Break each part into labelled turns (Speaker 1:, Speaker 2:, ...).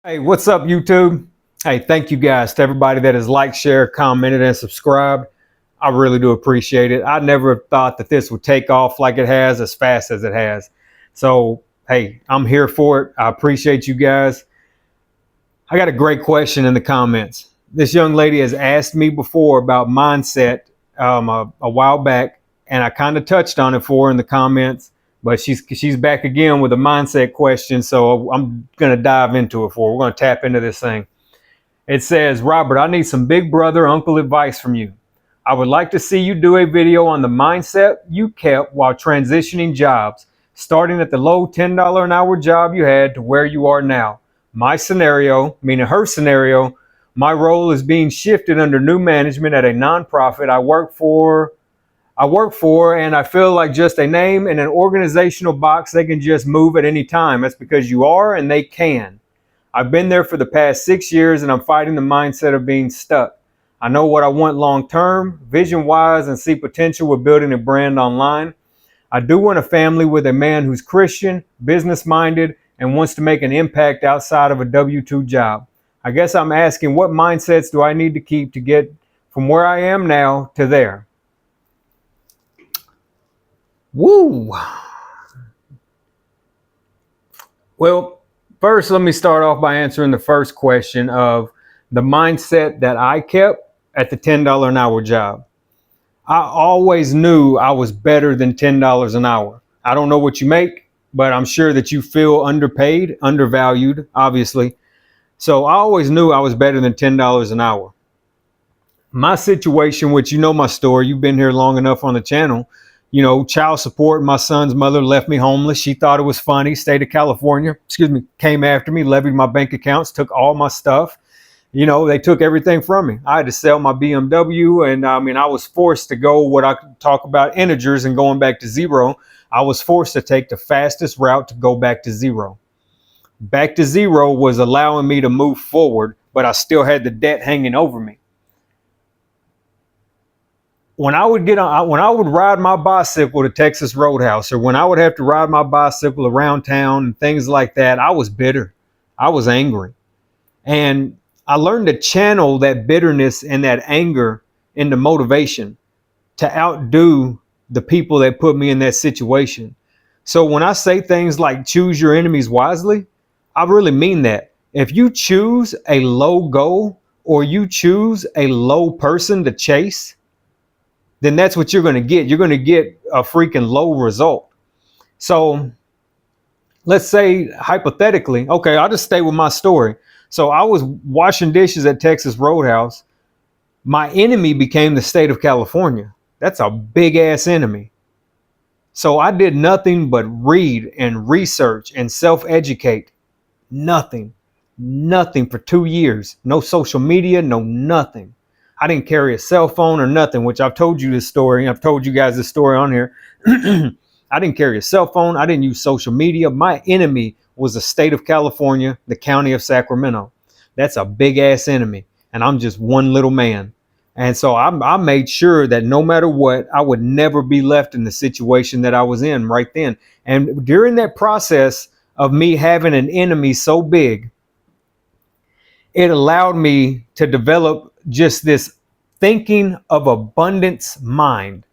Speaker 1: Hey, what's up, YouTube? Hey, thank you guys to everybody that has liked, shared, commented, and subscribed. I really do appreciate it. I never thought that this would take off like it has, as fast as it has. So, hey, I'm here for it. I appreciate you guys. I got a great question in the comments. This young lady has asked me before about mindset a while back, and I kind of touched on it for her in the comments. But she's back again with a mindset question, so I'm gonna dive into it for her. We're gonna tap into this thing. It says, Robert, I need some big brother uncle advice from you. I would like to see you do a video on the mindset you kept while transitioning jobs, starting at the low $10 an hour job you had to where you are now. My scenario, meaning her scenario, my role is being shifted under new management at a nonprofit I work for, and I feel like just a name in an organizational box they can just move at any time. That's because you are and they can. I've been there for the past 6 years and I'm fighting the mindset of being stuck. I know what I want long term, vision wise, and see potential with building a brand online. I do want a family with a man who's Christian, business minded, and wants to make an impact outside of a W-2 job. I guess I'm asking, what mindsets do I need to keep to get from where I am now to there? Woo! Well, first, let me start off by answering the first question of the mindset that I kept at the $10 an hour job. I always knew I was better than $10 an hour. I don't know what you make, but I'm sure that you feel underpaid, undervalued, obviously. So I always knew I was better than $10 an hour. My situation, which you know my story, you've been here long enough on the channel, child support. My son's mother left me homeless. She thought it was funny. State of California, came after me, levied my bank accounts, took all my stuff. They took everything from me. I had to sell my BMW, and I was forced to go what I could talk about integers and going back to zero. I was forced to take the fastest route to go back to zero. Back to zero was allowing me to move forward, but I still had the debt hanging over me. When I would ride my bicycle to Texas Roadhouse, or when I would have to ride my bicycle around town and things like that, I was bitter. I was angry. And I learned to channel that bitterness and that anger into motivation to outdo the people that put me in that situation. So when I say things like choose your enemies wisely, I really mean that. If you choose a low goal or you choose a low person to chase, then that's what you're going to get. You're going to get a freaking low result. So let's say hypothetically, okay, I'll just stay with my story. So I was washing dishes at Texas Roadhouse. My enemy became the state of California. That's a big ass enemy. So I did nothing but read and research and self-educate. Nothing for 2 years. No social media, no nothing. I didn't carry a cell phone or nothing, which I've told you this story. I've told you guys this story on here. I didn't carry a cell phone. I didn't use social media. My enemy was the state of California, the county of Sacramento. That's a big ass enemy. And I'm just one little man. And so I made sure that no matter what, I would never be left in the situation that I was in right then. And during that process of me having an enemy so big, it allowed me to develop just this thinking of abundance mind.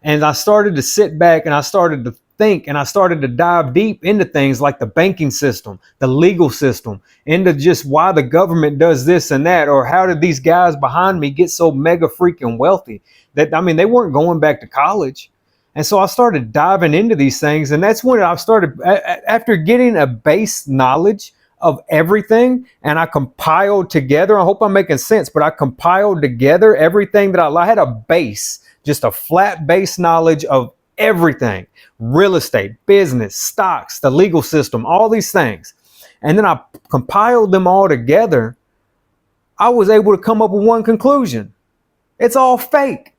Speaker 1: And I started to sit back and I started to think and I started to dive deep into things like the banking system, the legal system, into just why the government does this and that, or how did these guys behind me get so mega freaking wealthy that, they weren't going back to college. And so I started diving into these things. And that's when I started, after getting a base knowledge of everything, and I compiled together, I hope I'm making sense, but I compiled together everything that I had a base, just a flat base knowledge of everything: real estate, business, stocks, the legal system, all these things. And then I compiled them all together. I was able to come up with one conclusion: it's all fake.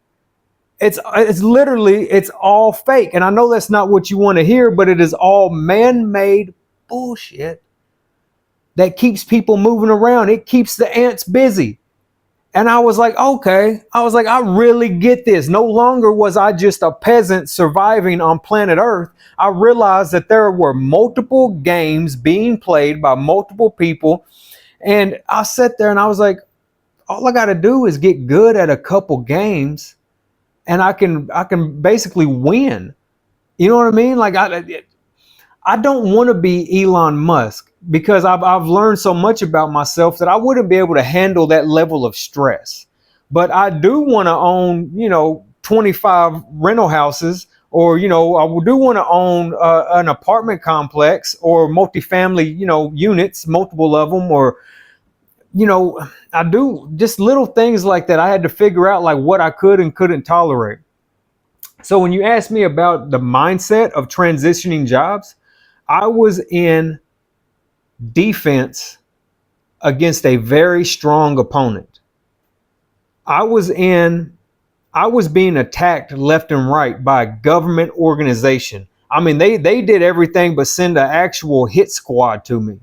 Speaker 1: It's all fake. And I know that's not what you want to hear, but it is all man-made bullshit that keeps people moving around. It keeps the ants busy. And I was like, okay. I really get this. No longer was I just a peasant surviving on planet Earth. I realized that there were multiple games being played by multiple people And I sat there and I was like, all I got to do is get good at a couple games and I can basically win. You know what I mean? Like I don't want to be Elon Musk because I've learned so much about myself that I wouldn't be able to handle that level of stress. But I do want to own, 25 rental houses, or, I do want to own an apartment complex or multifamily, units, multiple of them, or, I do just little things like that. I had to figure out like what I could and couldn't tolerate. So when you ask me about the mindset of transitioning jobs, I was in defense against a very strong opponent. I was being attacked left and right by a government organization. I mean, they did everything but send an actual hit squad to me.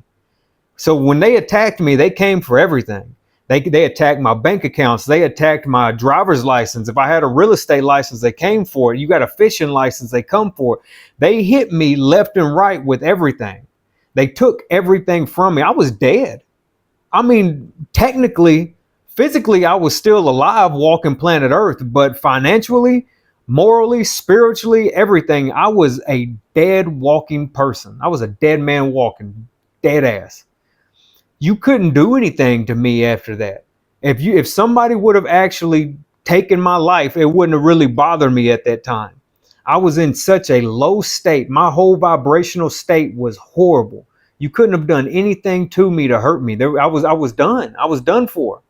Speaker 1: So when they attacked me, they came for everything. They attacked my bank accounts. They attacked my driver's license. If I had a real estate license, they came for it. You got a fishing license, they come for it. They hit me left and right with everything. They took everything from me. I was dead. I mean, technically, physically, I was still alive walking planet Earth, but financially, morally, spiritually, everything, I was a dead walking person. I was a dead man walking, dead ass. You couldn't do anything to me after that. If somebody would have actually taken my life, it wouldn't have really bothered me at that time. I was in such a low state. My whole vibrational state was horrible. You couldn't have done anything to me to hurt me. I was done. I was done for.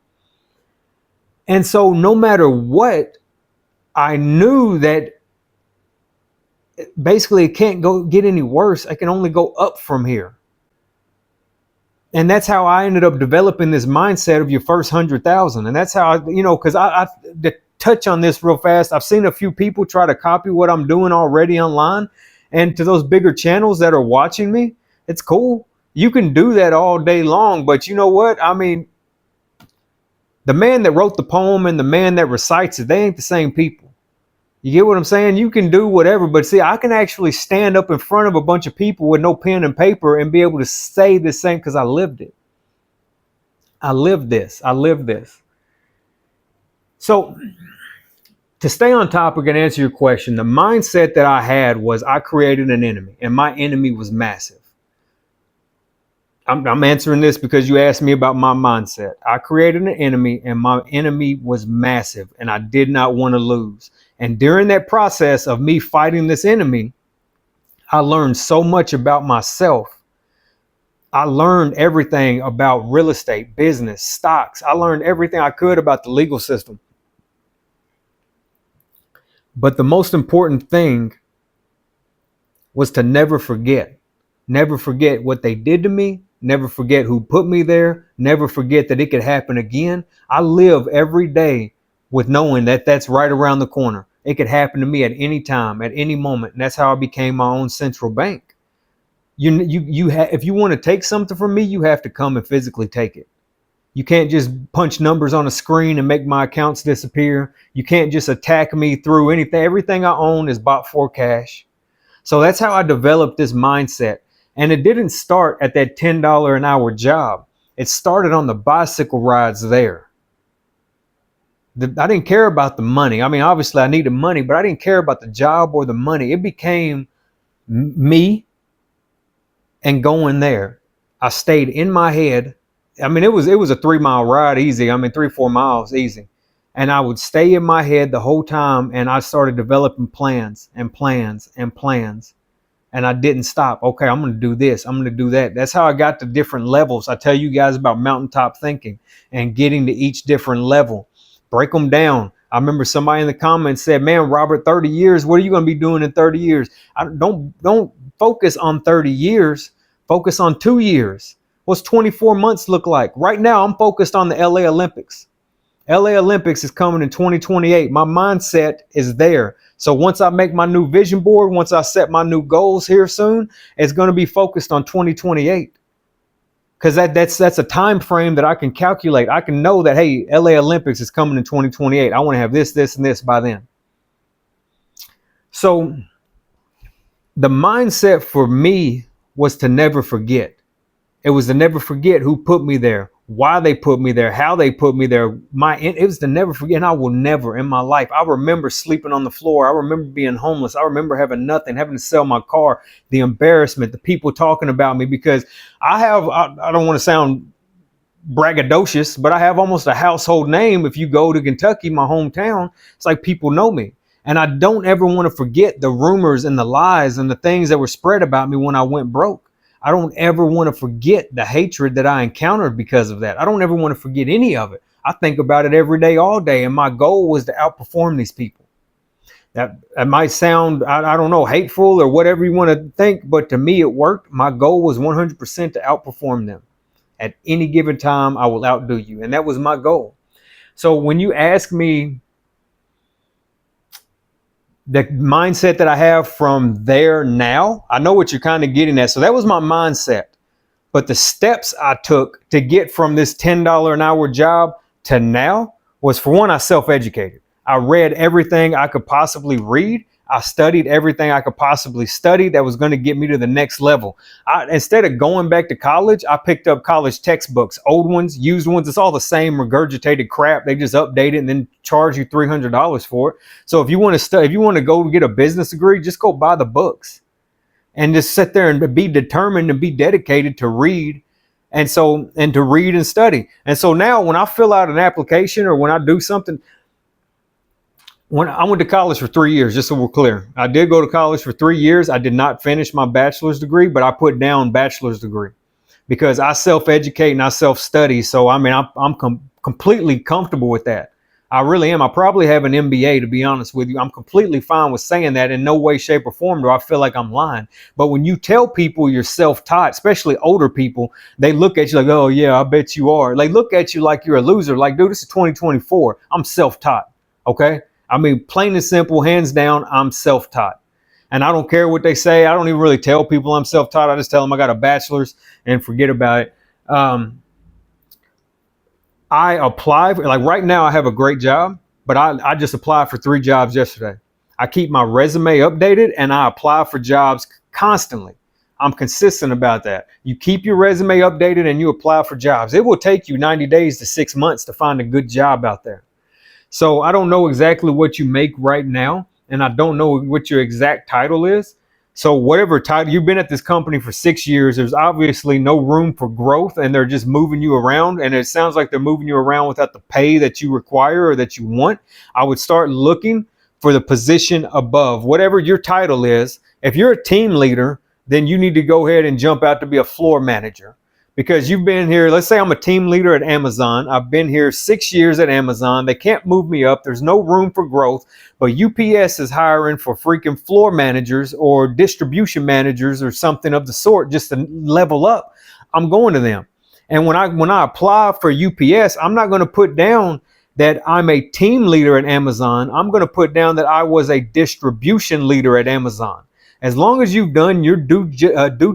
Speaker 1: And so no matter what, I knew that basically it can't get any worse. I can only go up from here. And that's how I ended up developing this mindset of your first 100,000. And that's how because I to touch on this real fast, I've seen a few people try to copy what I'm doing already online. And to those bigger channels that are watching me, it's cool. You can do that all day long. But you know what? I mean, the man that wrote the poem and the man that recites it, they ain't the same people. You get what I'm saying? You can do whatever, but see, I can actually stand up in front of a bunch of people with no pen and paper and be able to say the same because I lived it. I lived this. I lived this. So to stay on topic and answer your question, the mindset that I had was I created an enemy, and my enemy was massive. I'm answering this because you asked me about my mindset. I created an enemy, and my enemy was massive, and I did not want to lose. And during that process of me fighting this enemy, I learned so much about myself. I learned everything about real estate, business, stocks. I learned everything I could about the legal system. But the most important thing was to never forget what they did to me. Never forget who put me there. Never forget that it could happen again. I live every day with knowing that that's right around the corner. It could happen to me at any time, at any moment. And that's how I became my own central bank. If you want to take something from me, you have to come and physically take it. You can't just punch numbers on a screen and make my accounts disappear. You can't just attack me through anything. Everything I own is bought for cash. So that's how I developed this mindset. And it didn't start at that $10 an hour job. It started on the bicycle rides there. I didn't care about the money. I mean, obviously I needed money, but I didn't care about the job or the money. It became me and going there. I stayed in my head. I mean, it was a 3-mile ride easy. I mean, 3-4 miles easy. And I would stay in my head the whole time. And I started developing plans and plans and plans. And I didn't stop. Okay, I'm going to do this. I'm going to do that. That's how I got to different levels. I tell you guys about mountaintop thinking and getting to each different level. Break them down. I remember somebody in the comments said, man, Robert, 30 years, what are you going to be doing in 30 years? Don't focus on 30 years. Focus on 2 years. What's 24 months look like? Right now, I'm focused on the LA Olympics. LA Olympics is coming in 2028. My mindset is there. So once I make my new vision board, once I set my new goals here soon, it's going to be focused on 2028. Because that's a time frame that I can calculate. I can know that, hey, LA Olympics is coming in 2028. I want to have this, this, and this by then. So the mindset for me was to never forget. It was to never forget who put me there, why they put me there, how they put me there. It was to never forget. And I will never in my life. I remember sleeping on the floor. I remember being homeless. I remember having nothing, having to sell my car, the embarrassment, the people talking about me, because I don't want to sound braggadocious, but I have almost a household name. If you go to Kentucky, my hometown, it's like people know me. And I don't ever want to forget the rumors and the lies and the things that were spread about me when I went broke. I don't ever want to forget the hatred that I encountered because of that. I don't ever want to forget any of it. I think about it every day, all day. And my goal was to outperform these people. That might sound, I don't know, hateful or whatever you want to think, but to me, it worked. My goal was 100% to outperform them. At any given time, I will outdo you. And that was my goal. So when you ask me the mindset that I have from there now, I know what you're kind of getting at. So that was my mindset. But the steps I took to get from this $10 an hour job to now was, for one, I self-educated. I read everything I could possibly read. I studied everything I could possibly study that was going to get me to the next level. Instead of going back to college, I picked up college textbooks, old ones, used ones. It's all the same regurgitated crap. They just update it and then charge you $300 for it. So if you want to study, if you want to go get a business degree, just go buy the books and just sit there and be determined and be dedicated to read. And to read and study. And so now when I fill out an application or when I do something, when I went to college for 3 years, just so we're clear, I did go to college for 3 years. I did not finish my bachelor's degree, but I put down bachelor's degree because I self-educate and I self-study. So, I mean, I'm completely comfortable with that. I really am. I probably have an MBA, to be honest with you. I'm completely fine with saying that. In no way, shape, or form do I feel like I'm lying. But when you tell people you're self-taught, especially older people, they look at you like, oh, yeah, I bet you are. They look at you like you're a loser. Like, dude, this is 2024. I'm self-taught. Okay? I mean, plain and simple, hands down, I'm self-taught. And I don't care what they say. I don't even really tell people I'm self-taught. I just tell them I got a bachelor's and forget about it. I apply for, like right now I have a great job, but I just applied for 3 jobs yesterday. I keep my resume updated and I apply for jobs constantly. I'm consistent about that. You keep your resume updated and you apply for jobs. It will take you 90 days to 6 months to find a good job out there. So I don't know exactly what you make right now, and I don't know what your exact title is. So whatever title, you've been at this company for 6 years, there's obviously no room for growth and they're just moving you around. And it sounds like they're moving you around without the pay that you require or that you want. I would start looking for the position above, whatever your title is. If you're a team leader, then you need to go ahead and jump out to be a floor manager. Because you've been here, let's say I'm a team leader at Amazon. I've been here 6 years at Amazon. They can't move me up. There's no room for growth. But UPS is hiring for freaking floor managers or distribution managers or something of the sort just to level up. I'm going to them. And when I apply for UPS, I'm not going to put down that I'm a team leader at Amazon. I'm going to put down that I was a distribution leader at Amazon. As long as you've done your due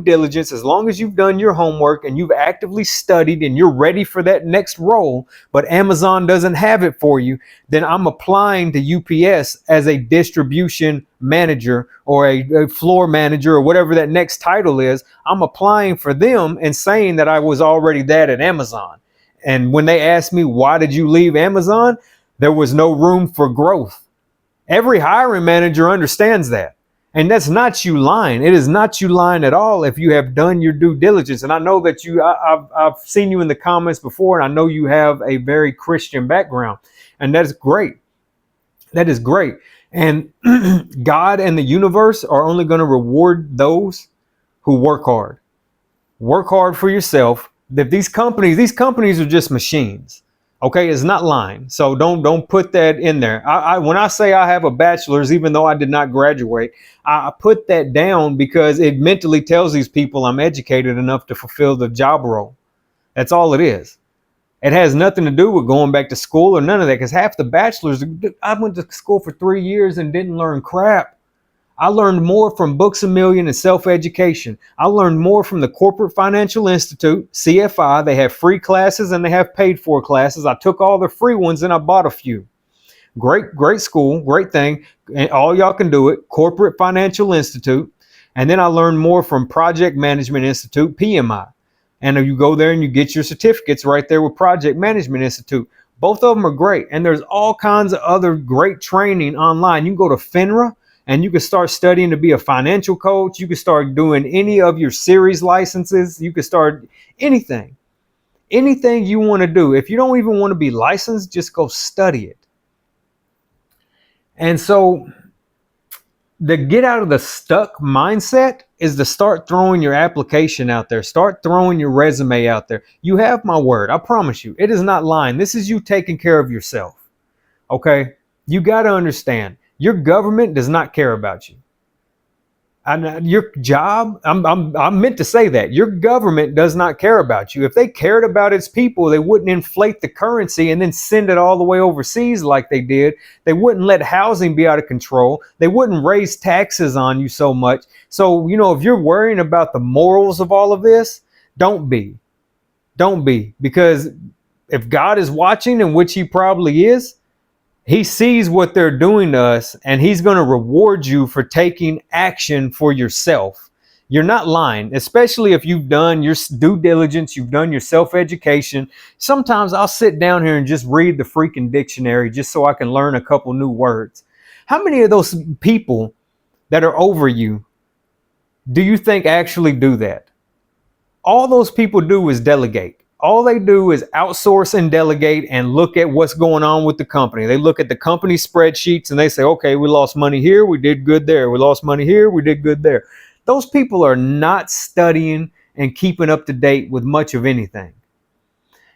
Speaker 1: diligence, as long as you've done your homework and you've actively studied and you're ready for that next role, but Amazon doesn't have it for you, then I'm applying to UPS as a distribution manager or a floor manager or whatever that next title is. I'm applying for them and saying that I was already that at Amazon. And when they asked me, why did you leave Amazon? There was no room for growth. Every hiring manager understands that. And that's not you lying. It is not you lying at all if you have done your due diligence. And I know that I've seen you in the comments before, and I know you have a very Christian background. And that is great. That is great. And God and the universe are only going to reward those who work hard. Work hard for yourself. That these companies are just machines. Okay, it's not lying. So don't put that in there. When I say I have a bachelor's, even though I did not graduate, I put that down because it mentally tells these people I'm educated enough to fulfill the job role. That's all it is. It has nothing to do with going back to school or none of that, because half the bachelors, I went to school for 3 years and didn't learn crap. I learned more from Books A Million and self-education. I learned more from the Corporate Financial Institute, CFI. They have free classes and they have paid for classes. I took all the free ones and I bought a few. Great school, great thing. And all y'all can do it. Corporate Financial Institute. And then I learned more from Project Management Institute, PMI. And you go there and you get your certificates right there with Project Management Institute. Both of them are great. And there's all kinds of other great training online. You can go to FINRA and you can start studying to be a financial coach. You can start doing any of your series licenses. You can start anything you want to do. If you don't even want to be licensed, just go study it. And so the get out of the stuck mindset is to start throwing your application out there. Start throwing your resume out there. You have my word. I promise you, it is not lying. This is you taking care of yourself. Okay? You got to understand, your government does not care about you. And your job, I'm meant to say that your government does not care about you. If they cared about its people, they wouldn't inflate the currency and then send it all the way overseas like they did. They wouldn't let housing be out of control. They wouldn't raise taxes on you so much. So, if you're worrying about the morals of all of this, don't be. Don't be. Because if God is watching, and which he probably is, he sees what they're doing to us, and he's going to reward you for taking action for yourself. You're not lying, especially if you've done your due diligence, you've done your self-education. Sometimes I'll sit down here and just read the freaking dictionary just so I can learn a couple new words. How many of those people that are over you do you think actually do that? All those people do is delegate. All they do is outsource and delegate and look at what's going on with the company. They look at the company spreadsheets and they say, okay, we lost money here, we did good there. We lost money here, we did good there. Those people are not studying and keeping up to date with much of anything.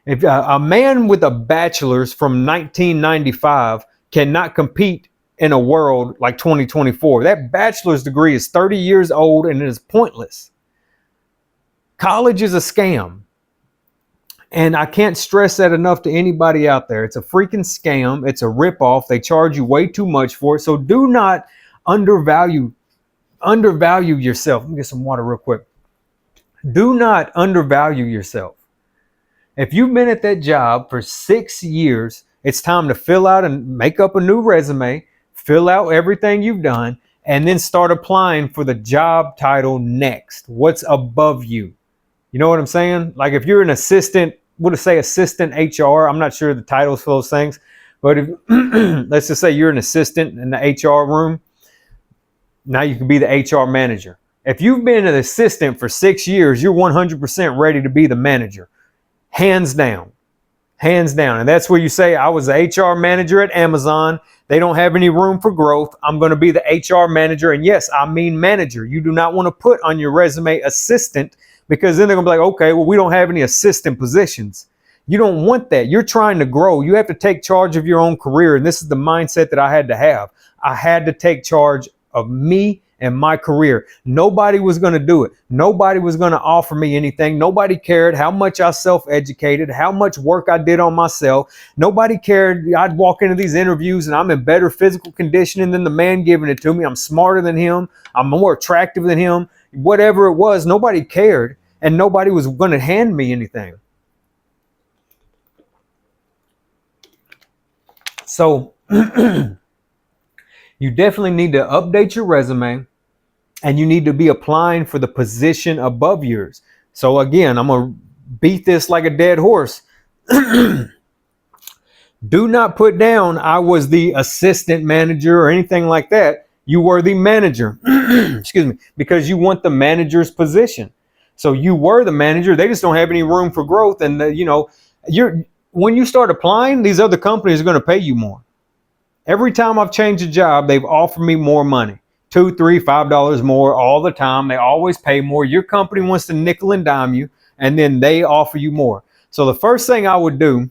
Speaker 1: If a man with a bachelor's from 1995 cannot compete in a world like 2024, that bachelor's degree is 30 years old and it is pointless. College is a scam. And I can't stress that enough to anybody out there. It's a freaking scam. It's a ripoff. They charge you way too much for it. So do not undervalue yourself. Let me get some water real quick. Do not undervalue yourself. If you've been at that job for 6 years, it's time to fill out and make up a new resume, fill out everything you've done, and then start applying for the job title next. What's above you? You know what I'm saying? Like if you're an assistant, what to say assistant HR, I'm not sure the titles for those things, but if let's just say you're an assistant in the HR room, now you can be the HR manager. If you've been an assistant for 6 years, you're 100% ready to be the manager. Hands down. Hands down. And that's where you say, I was the HR manager at Amazon. They don't have any room for growth. I'm going to be the HR manager. And yes, I mean manager. You do not want to put on your resume assistant, because then they're going to be like, okay, well, we don't have any assistant positions. You don't want that. You're trying to grow. You have to take charge of your own career. And this is the mindset that I had to have. I had to take charge of me and my career. Nobody was going to do it. Nobody was going to offer me anything. Nobody cared how much I self-educated, how much work I did on myself. Nobody cared. I'd walk into these interviews and I'm in better physical conditioning than the man giving it to me. I'm smarter than him. I'm more attractive than him. Whatever it was, nobody cared. And nobody was going to hand me anything. So you definitely need to update your resume, and you need to be applying for the position above yours. So again, I'm going to beat this like a dead horse. Do not put down, I was the assistant manager or anything like that. You were the manager, excuse me, because you want the manager's position. So you were the manager. They just don't have any room for growth. And when you start applying, these other companies are going to pay you more. Every time I've changed a job, they've offered me more money, $2, $3, $5 more all the time. They always pay more. Your company wants to nickel and dime you, and then they offer you more. So the first thing I would do,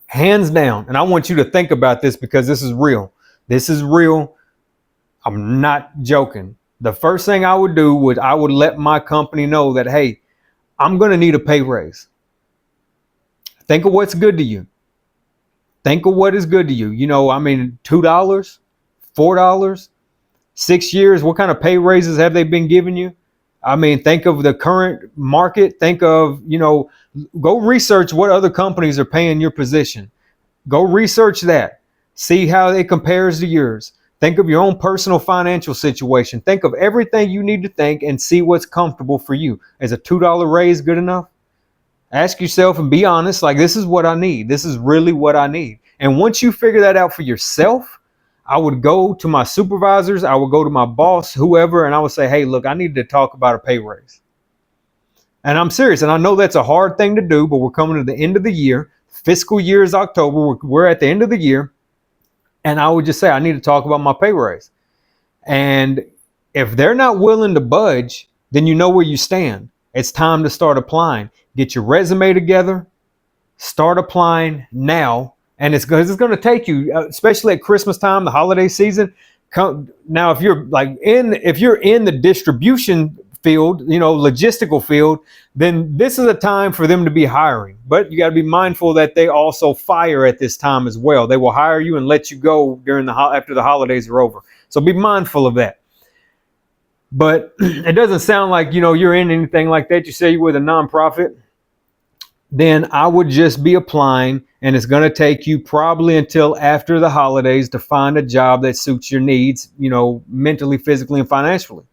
Speaker 1: hands down, and I want you to think about this because this is real. This is real. I'm not joking. The first thing I would do was I would let my company know that, hey, I'm going to need a pay raise. Think of what's good to you. Think of what is good to you. $2, $4, 6 years. What kind of pay raises have they been giving you? Think of the current market. Think of, go research what other companies are paying your position. Go research that. See how it compares to yours. Think of your own personal financial situation. Think of everything you need to think and see what's comfortable for you. Is a $2 raise good enough? Ask yourself and be honest, like, this is what I need. This is really what I need. And once you figure that out for yourself, I would go to my supervisors, I would go to my boss, whoever, and I would say, hey, look, I need to talk about a pay raise. And I'm serious. And I know that's a hard thing to do, but we're coming to the end of the year. Fiscal year is October. We're at the end of the year. And I would just say, I need to talk about my pay raise. And if they're not willing to budge, then you know where you stand. It's time to start applying. Get your resume together. Start applying now. And it's going to take you, especially at Christmas time, the holiday season. Now, if you're in the distribution field, logistical field, then this is a time for them to be hiring. But you got to be mindful that they also fire at this time as well. They will hire you and let you go after the holidays are over. So be mindful of that. But it doesn't sound like, you're in anything like that. You say you're with a nonprofit. Then I would just be applying, and it's going to take you probably until after the holidays to find a job that suits your needs, mentally, physically, and financially.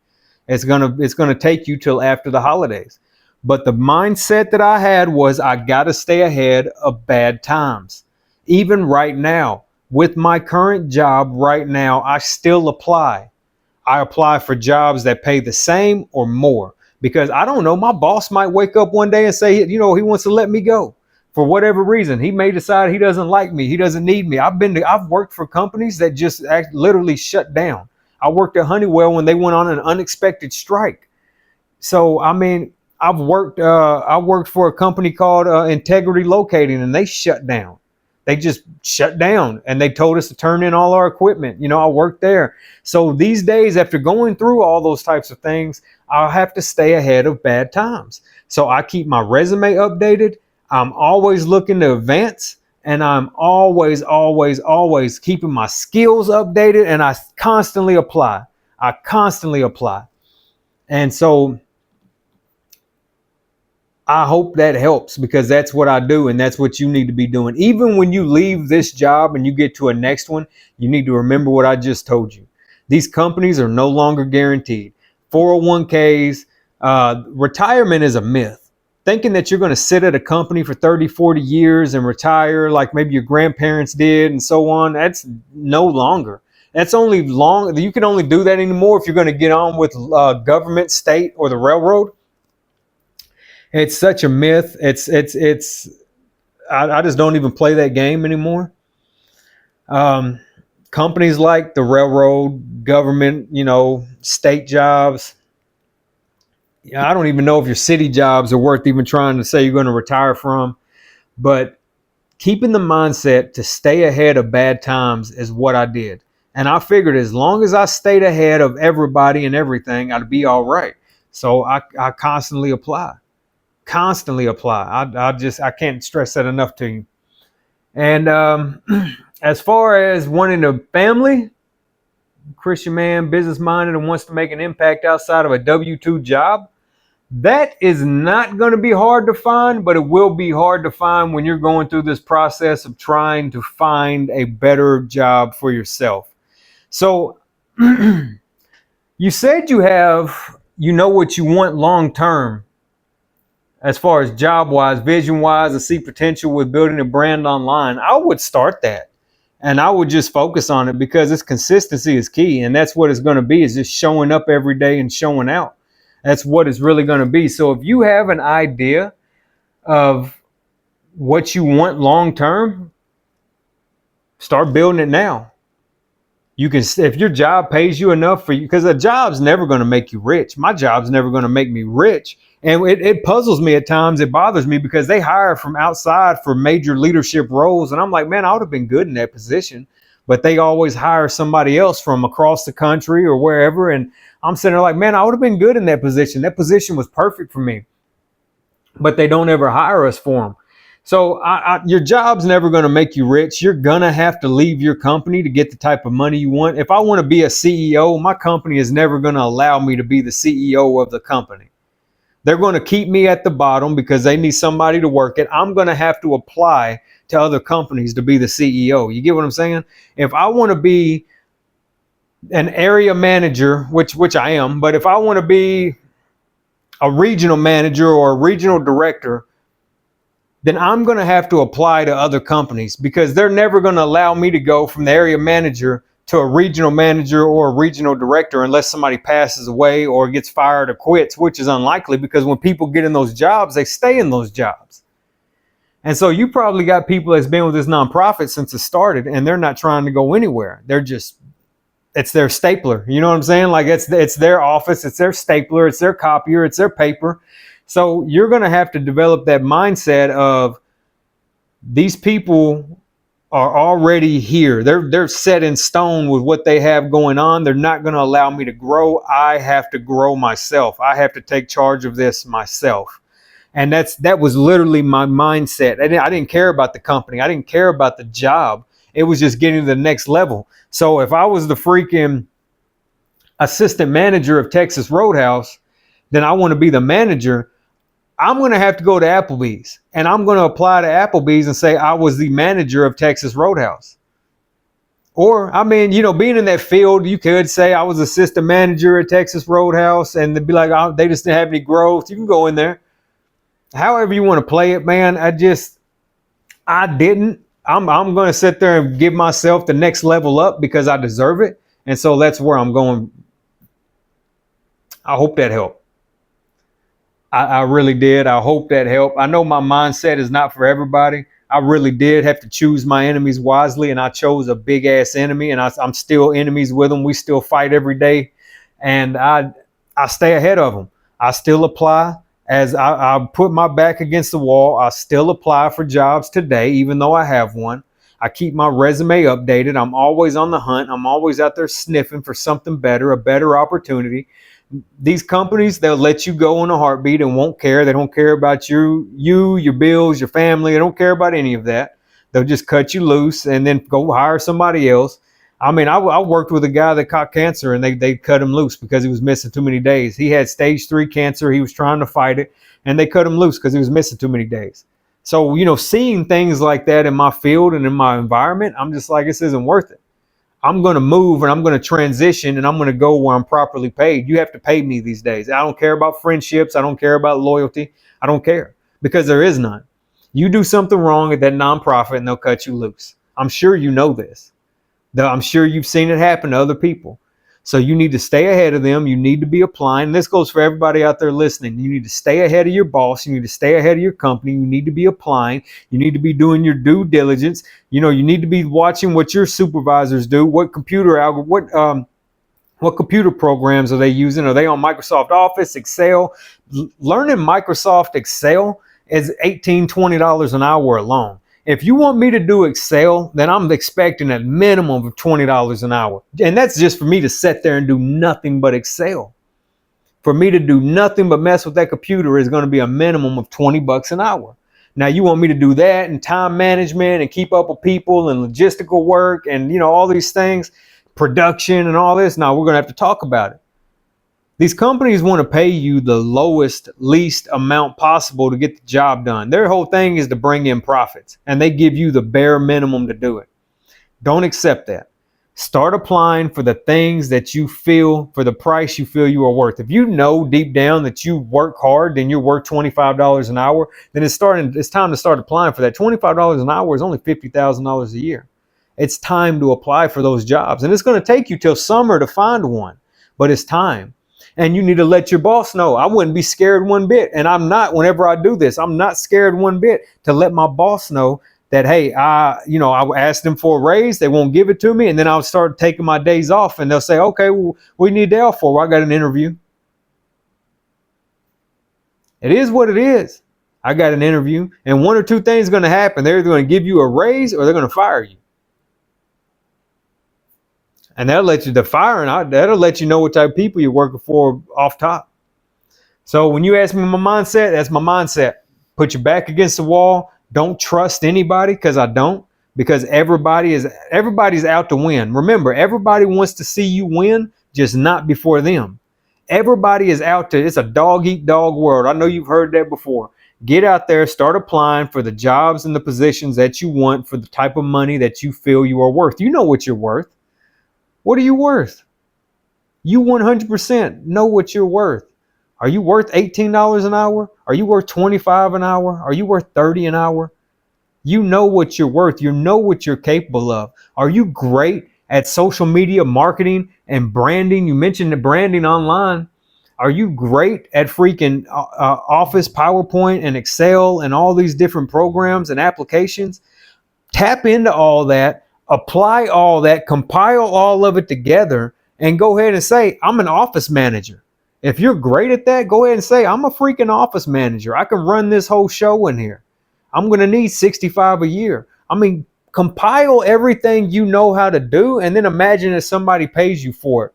Speaker 1: It's gonna take you till after the holidays. But the mindset that I had was, I got to stay ahead of bad times. Even right now, with my current job right now, I still apply. I apply for jobs that pay the same or more, because I don't know, my boss might wake up one day and say, he wants to let me go for whatever reason. He may decide he doesn't like me. He doesn't need me. I've worked for companies that just literally shut down. I worked at Honeywell when they went on an unexpected strike. So, I mean, I worked for a company called Integrity Locating, and they shut down. They just shut down, and they told us to turn in all our equipment. I worked there. So these days, after going through all those types of things, I'll have to stay ahead of bad times. So I keep my resume updated. I'm always looking to advance. And I'm always keeping my skills updated, and I constantly apply. And so I hope that helps, because that's what I do, and that's what you need to be doing. Even when you leave this job and you get to a next one, you need to remember what I just told you. These companies are no longer guaranteed. 401ks, retirement is a myth. Thinking that you're going to sit at a company for 30, 40 years and retire like maybe your grandparents did and so on, that's no longer. That's only you can only do that anymore if you're going to get on with government, state, or the railroad. It's such a myth. I just don't even play that game anymore. Companies like the railroad, government, state jobs. Yeah, I don't even know if your city jobs are worth even trying to say you're going to retire from. But keeping the mindset to stay ahead of bad times is what I did. And I figured as long as I stayed ahead of everybody and everything, I'd be all right. So I constantly apply. I can't stress that enough to you. And as far as wanting a family, Christian man, business minded, and wants to make an impact outside of a W-2 job, that is not going to be hard to find, but it will be hard to find when you're going through this process of trying to find a better job for yourself. So you said you know what you want long term, as far as job wise, vision wise, and see potential with building a brand online. I would start that. And I would just focus on it, because its consistency is key. And that's what it's going to be, is just showing up every day and showing out. That's what it's really going to be. So if you have an idea of what you want long term, start building it now. You can, if your job pays you enough for you, because a job's never going to make you rich. My job's never going to make me rich. And it puzzles me at times. It bothers me, because they hire from outside for major leadership roles. And I'm like, man, I would have been good in that position. But they always hire somebody else from across the country or wherever. And I'm sitting there like, man, I would have been good in that position. That position was perfect for me. But they don't ever hire us for them. So your job's never going to make you rich. You're going to have to leave your company to get the type of money you want. If I want to be a CEO, my company is never going to allow me to be the CEO of the company. They're going to keep me at the bottom because they need somebody to work it. I'm going to have to apply to other companies to be the CEO. You get what I'm saying? If I want to be an area manager, which I am, but if I want to be a regional manager or a regional director, then I'm going to have to apply to other companies because they're never going to allow me to go from the area manager to a regional manager or a regional director unless somebody passes away or gets fired or quits, which is unlikely because when people get in those jobs, they stay in those jobs. And so you probably got people that's been with this nonprofit since it started and they're not trying to go anywhere. They're just, it's their stapler. You know what I'm saying? Like it's their office, it's their stapler, it's their copier, it's their paper. So you're going to have to develop that mindset of these people are already here. They're set in stone with what they have going on. They're not going to allow me to grow. I have to grow myself. I have to take charge of this myself. And that was literally my mindset. I didn't care about the company. I didn't care about the job. It was just getting to the next level. So if I was the freaking assistant manager of Texas Roadhouse, then I want to be the manager. I'm going to have to go to Applebee's and I'm going to apply to Applebee's and say I was the manager of Texas Roadhouse. Or, I mean, you know, being in that field, you could say I was assistant manager at Texas Roadhouse and they'd be like, oh, they just didn't have any growth. You can go in there. However you want to play it, man. I didn't. I'm going to sit there and give myself the next level up because I deserve it. And so that's where I'm going. I hope that helped. I really did. I hope that helped. I know my mindset is not for everybody. I really did have to choose my enemies wisely, and I chose a big ass enemy, and I'm still enemies with them. We still fight every day, and I stay ahead of them. I still apply. As I put my back against the wall, I still apply for jobs today, even though I have one. I keep my resume updated. I'm always on the hunt. I'm always out there sniffing for something better, a better opportunity. These companies, they'll let you go in a heartbeat and won't care. They don't care about you, your bills, your family. They don't care about any of that. They'll just cut you loose and then go hire somebody else. I mean, I worked with a guy that caught cancer and they cut him loose because he was missing too many days. He had stage 3 cancer. He was trying to fight it and they cut him loose because he was missing too many days. So, you know, seeing things like that in my field and in my environment, I'm just like, this isn't worth it. I'm going to move and I'm going to transition and I'm going to go where I'm properly paid. You have to pay me these days. I don't care about friendships. I don't care about loyalty. I don't care because there is none. You do something wrong at that nonprofit and they'll cut you loose. I'm sure you know this. I'm sure you've seen it happen to other people. So you need to stay ahead of them. You need to be applying. This goes for everybody out there listening. You need to stay ahead of your boss. You need to stay ahead of your company. You need to be applying. You need to be doing your due diligence. You know, you need to be watching what your supervisors do. What computer programs are they using? Are they on Microsoft Office, Excel? Learning Microsoft Excel is $18, $20 an hour alone. If you want me to do Excel, then I'm expecting a minimum of $20 an hour. And that's just for me to sit there and do nothing but Excel. For me to do nothing but mess with that computer is going to be a minimum of $20 an hour. Now you want me to do that and time management and keep up with people and logistical work and, you know, all these things, production and all this. Now we're going to have to talk about it. These companies want to pay you the least amount possible to get the job done. Their whole thing is to bring in profits, and they give you the bare minimum to do it. Don't accept that. Start applying for the things that you feel, for the price you feel you are worth. If you know deep down that you work hard, then you're worth $25 an hour, then it's time to start applying for that. $25 an hour is only $50,000 a year. It's time to apply for those jobs, and it's going to take you till summer to find one, but it's time. And you need to let your boss know. I wouldn't be scared one bit. And I'm not, whenever I do this, I'm not scared one bit to let my boss know that, hey, I asked them for a raise. They won't give it to me. And then I'll start taking my days off and they'll say, okay, well, we need day off for. Well, I got an interview. It is what it is. I got an interview and one or two things are going to happen. They're either going to give you a raise or they're going to fire you. And that'll let you, that'll let you know what type of people you're working for off top. So when you ask me my mindset, that's my mindset. Put your back against the wall. Don't trust anybody, because I don't. Because everybody's out to win. Remember, everybody wants to see you win, just not before them. Everybody is out to, it's a dog eat dog world. I know you've heard that before. Get out there, start applying for the jobs and the positions that you want for the type of money that you feel you are worth. You know what you're worth. What are you worth? You 100% know what you're worth. Are you worth $18 an hour? Are you worth $25 an hour? Are you worth $30 an hour? You know what you're worth. You know what you're capable of. Are you great at social media marketing and branding? You mentioned the branding online. Are you great at freaking Office, PowerPoint, and Excel and all these different programs and applications? Tap into all that, apply all that, compile all of it together, and go ahead and say, I'm an office manager. If you're great at that, go ahead and say, I'm a freaking office manager. I can run this whole show in here. I'm going to need 65 a year. I mean, compile everything you know how to do, and then imagine if somebody pays you for it.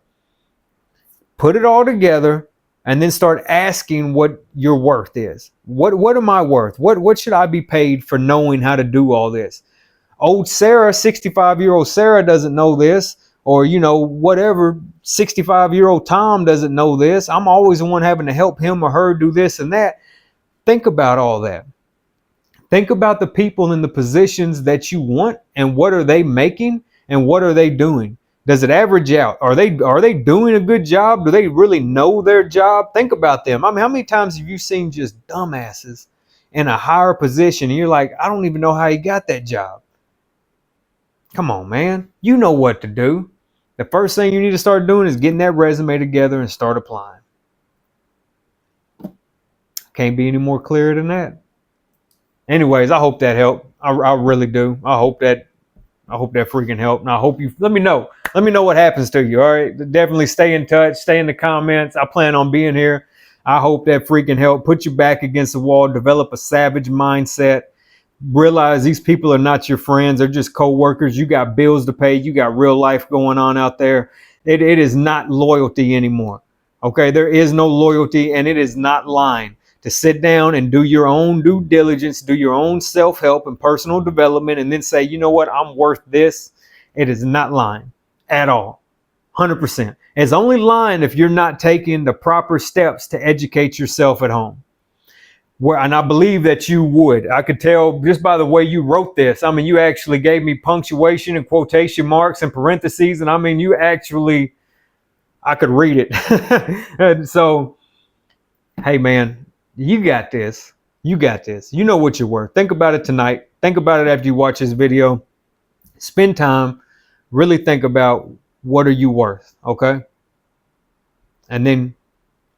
Speaker 1: Put it all together, and then start asking what your worth is. What am I worth? What should I be paid for knowing how to do all this? Old Sarah, 65-year-old Sarah doesn't know this, or, whatever, 65-year-old Tom doesn't know this. I'm always the one having to help him or her do this and that. Think about all that. Think about the people in the positions that you want, and what are they making and what are they doing? Does it average out? Are they doing a good job? Do they really know their job? Think about them. I mean, how many times have you seen just dumbasses in a higher position and you're like, I don't even know how he got that job? Come on, man. You know what to do. The first thing you need to start doing is getting that resume together and start applying. Can't be any more clear than that. Anyways, I hope that helped. I really do. I hope that freaking helped. And I hope you let me know. Let me know what happens to you. All right. Definitely stay in touch. Stay in the comments. I plan on being here. I hope that freaking helped. Put you back against the wall. Develop a savage mindset. Realize these people are not your friends. They're just co-workers. You got bills to pay. You got real life going on out there. It is not loyalty anymore. Okay. There is no loyalty, and it is not lying. To sit down and do your own due diligence, do your own self-help and personal development, and then say, you know what, I'm worth this. It is not lying at all. 100%. It's only lying if you're not taking the proper steps to educate yourself at home. And I believe that you would. I could tell just by the way you wrote this. I mean, you actually gave me punctuation and quotation marks and parentheses. And I mean, I could read it. And so, hey, man. You got this. You got this. You know what you're worth. Think about it tonight. Think about it after you watch this video. Spend time. Really think about what are you worth, okay? And then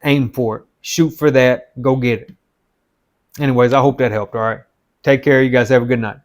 Speaker 1: aim for it. Shoot for that. Go get it. Anyways, I hope that helped, all right? Take care. You guys have a good night.